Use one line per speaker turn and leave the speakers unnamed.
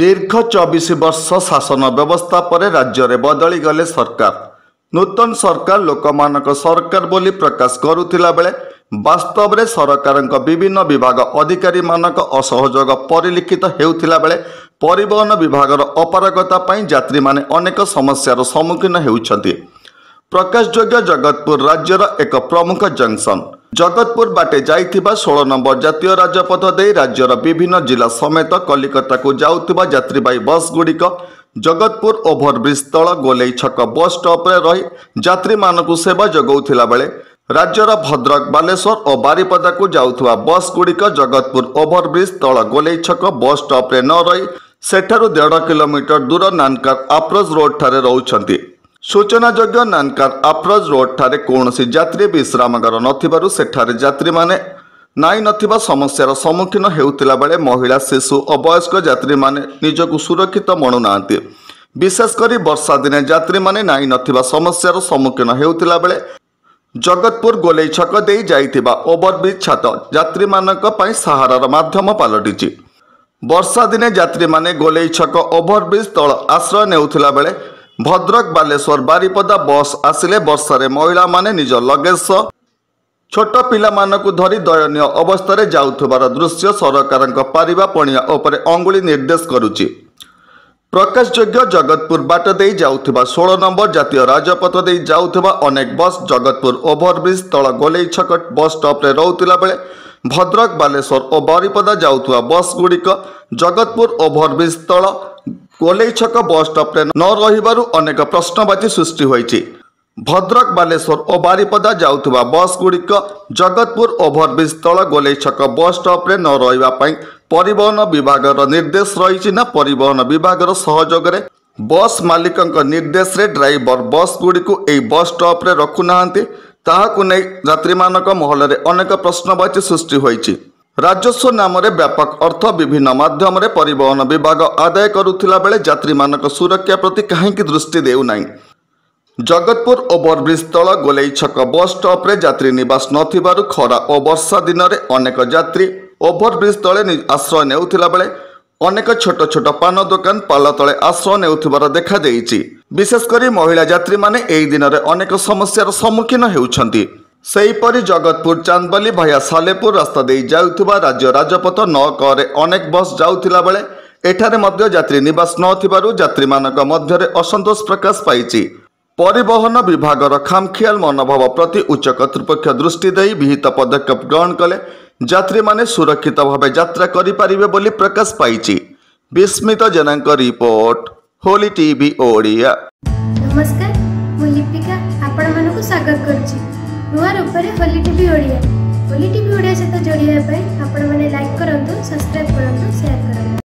दीर्घ 24 वर्ष शासन व्यवस्था पर राज्य में बदली गले सरकार। नूतन सरकार लोकमानक सरकार बोली प्रकाश करुथिला बेले वास्तव में सरकार विभिन्न विभाग अधिकारी मानक असहयोग परिलिखित हेउथिला बेले परिवहन विभाग अपारगता पाई यात्री माने अनेक समस्यार सम्मुखीन हेउछंती। प्रकाशयोग्य जगतपुर राज्यर एक प्रमुख जंक्शन। जगतपुर बाटे जाइथिबा 16 नंबर जातीय राजपथ दे राज्यर विभिन्न जिला समेत कलिकता को जाउथिबा यात्रीवाही बस गुड़िक जगतपुर ओभरब्रिज तल गोलेई छक बस स्टॉप रे रही यात्री मानकु सेवा जगौथिला बेले राज्यर भद्रक बालेश्वर और बारिपदा को जाउथिबा बस गुड़िक जगतपुर ओभरब्रिज तल गोलेई छक बस स्टॉप रे न रही सेठारु 1.5 किलोमीटर दूर नानकार अप्रोच रोड ठारे रहउछंती। सूचनायोग्य नानकार अप्रोच रोड ठारे कौनसी यात्री विश्रामगार नथिबारु सेठारे यात्री माने नाई नथिबा समस्यार सम्मुखीन हेउतिला बेले महिला शिशु और वयस्क यात्री माने निजकु सुरक्षित मणुनाहांती। विशेषकर वर्षा दिने यात्री माने नाई नथिबा समस्यार सम्मुखीन हेउतिला बेले जगतपुर गोलेई छक देई जाइथिबा ओभरब्रिज छात यात्री मानक पई सहारार माध्यम पालटिछि। वर्षा दिने यात्री माने गोलेई छक ओभरब्रिज तल आश्रय नेउथिला बेले भद्रक बालेश्वर बारिपदा बस आसिले वर्षारे महिला माने निज लगेज सह छोट पिला मानकु धरी दयनीय अवस्था रे जाउथबार दृश्य सरकार पारिबा पणिया उपरे अंगुली निर्देश करुछि। प्रकाशयोग्य जगतपुर बाट दे जाउथबा 16 नंबर जातीय राजपथ दे जाउथबा अनेक बस जगतपुर ओभरब्रिज तल गोलेई छक बस स्टॉप रे रहउतिला बेले भद्रक बालेश्वर और बारिपदा जाउथबा बस गुड़िक जगतपुर ओभरब्रिज तल गोलेई छक बस स्टॉप रे न रहिबारु अनेक प्रश्नवाची सृष्टि होइछि। भद्रक बालेश्वर और बारिपदा जाउथबा बस गुड़िक जगतपुर ओभरब्रिज तल गोलेई छक बस स्टॉप रे न रहिबा पई परिवहन विभाग निर्देश रही ना परिवहन विभाग सहयोग रे बस मालिकंक निर्देश रे ड्राइवर बस गुड़िक एई बस स्टॉप रे रखु नाहांती ताहाकु नै यात्री मानक महल रे अनेक प्रश्नवाची सृष्टि होइछि। राजस्व नाम रे व्यापक अर्थ विभिन्न माध्यम रे परिवहन विभाग आदाय करुथिला बेले यात्री मानक सुरक्षा प्रति काहेकि दृष्टि देउ नाही। जगतपुर ओभरब्रिज तल गोलेई छक बस स्टॉप रे यात्री निवास नथिबारु खरा और वर्षा दिन रे अनेक यात्री ओभरब्रिज तले आश्रय नेउथिला बेले अनेक छोट छोट पान दुकान पाल तले आश्रय नेउथिबार देखा देइछि। विशेषकर महिला यात्री माने एई दिन रे अनेक समस्यार सम्मुखीन हेउछंती। सेहीपरि जगतपुर चांदबाली भाया सालेपुर रास्ता दे जाउथिबा राज्य राजपथ 9 क रे अनेक बस जाउथिला बेले एठारे मध्य यात्री निवास नथिबारु यात्री मानक मध्य रे असंतोष प्रकाश पाइछि। परिवहन विभागर खामखियाल मनोभाव प्रति उच्च कर्तृपक्ष दृष्टि देई विहित पदक्षेप ग्रहण कले यात्री माने सुरक्षित भावे यात्रा करि पारिबे बोली प्रकाश पाइछि। विस्मित जनांक रिपोर्ट होली टीवी ओडिया।
नमस्कार मु लिपिका आपण मानकु स्वागत करछि नुआ रूपरे होली टीवी ओडिया। होली टीवी ओडिया सहित जोड़िया आपण माने लाइक करंतु, सब्सक्राइब करंतु, शेयर करंतु।